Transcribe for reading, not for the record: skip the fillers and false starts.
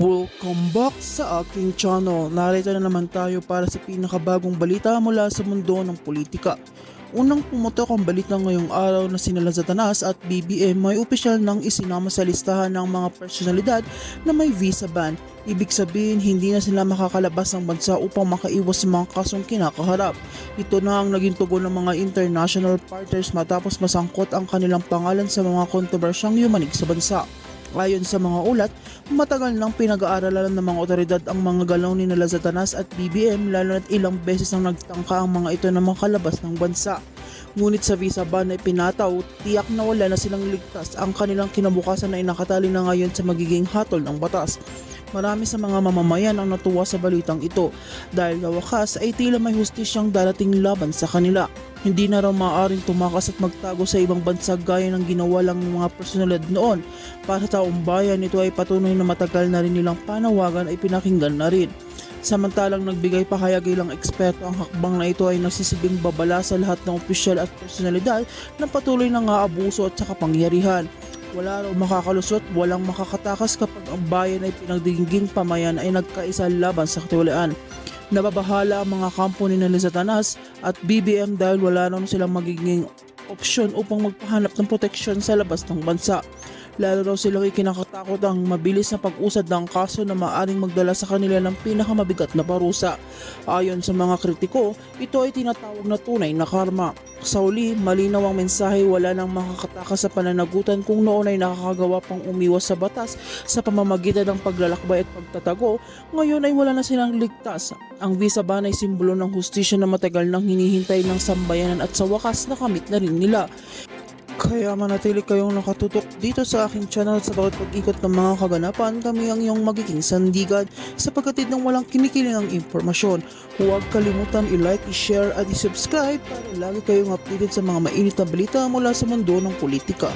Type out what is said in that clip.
Welcome back sa aking channel. Narito na naman tayo para sa pinakabagong balita mula sa mundo ng politika. Unang pumutok ang balita ngayong araw na sina Lazatanas at BBM may opisyal nang isinama sa listahan ng mga personalidad na may visa ban. Ibig sabihin hindi na sila makakalabas ng bansa upang makaiwas sa mga kasong kinakaharap. Ito na ang naging tugon ng mga international partners matapos masangkot ang kanilang pangalan sa mga kontrobersyang yumanig sa bansa. Ayon sa mga ulat, matagal nang pinag-aaralan ng mga otoridad ang mga galaw ni Lazatanas at BBM lalo na't ilang beses nang nagtangka ang mga ito na makalabas ng bansa. Ngunit sa visa ban ay pinataw, tiyak na wala na silang ligtas ang kanilang kinabukasan na inakatali na ngayon sa magiging hatol ng batas. Marami sa mga mamamayan ang natuwa sa balitang ito dahil sa wakas ay tila may hustisyang darating laban sa kanila. Hindi na raw maaaring tumakas at magtago sa ibang bansa gaya ng ginawa lang ng mga personalidad noon. Para sa taong bayan, ito ay patunay na matagal na rin nilang panawagan ay pinakinggan na rin. Samantalang nagbigay pahayag ilang eksperto ang hakbang na ito ay nasisibing babala sa lahat ng opisyal at personalidad na patuloy na aabuso at sa kapangyarihan. Wala raw makakalusot, walang makakatakas kapag ang bayan ay pinagdiging pamayan ay nagkaisa laban sa katiwalaan. Nababahala ang mga kampo ni Lazatanas at BBM dahil wala na silang magiging opsyon upang magpahanap ng proteksyon sa labas ng bansa. Lalo raw silang ikinakatakot ang mabilis na pag-usad ng kaso na maaaring magdala sa kanila ng pinakamabigat na parusa. Ayon sa mga kritiko, ito ay tinatawag na tunay na karma. Sa uli, malinaw ang mensahe, wala nang makakatakas sa pananagutan kung noon ay nakakagawa pang umiwas sa batas sa pamamagitan ng paglalakbay at pagtatago, ngayon ay wala na silang ligtas. Ang visa ban ay simbolo ng hustisya na matagal nang hinihintay ng sambayanan at sa wakas nakamit na rin nila. Kaya manatili kayong nakatutok dito sa aking channel sa bawat pag-ikot ng mga kaganapan. Kami ang iyong magiging sandigan sa pagkatid ng walang kinikilingang impormasyon. Huwag kalimutan i-like, i-share at i-subscribe para lagi kayong updated sa mga mainit na balita mula sa mundo ng politika.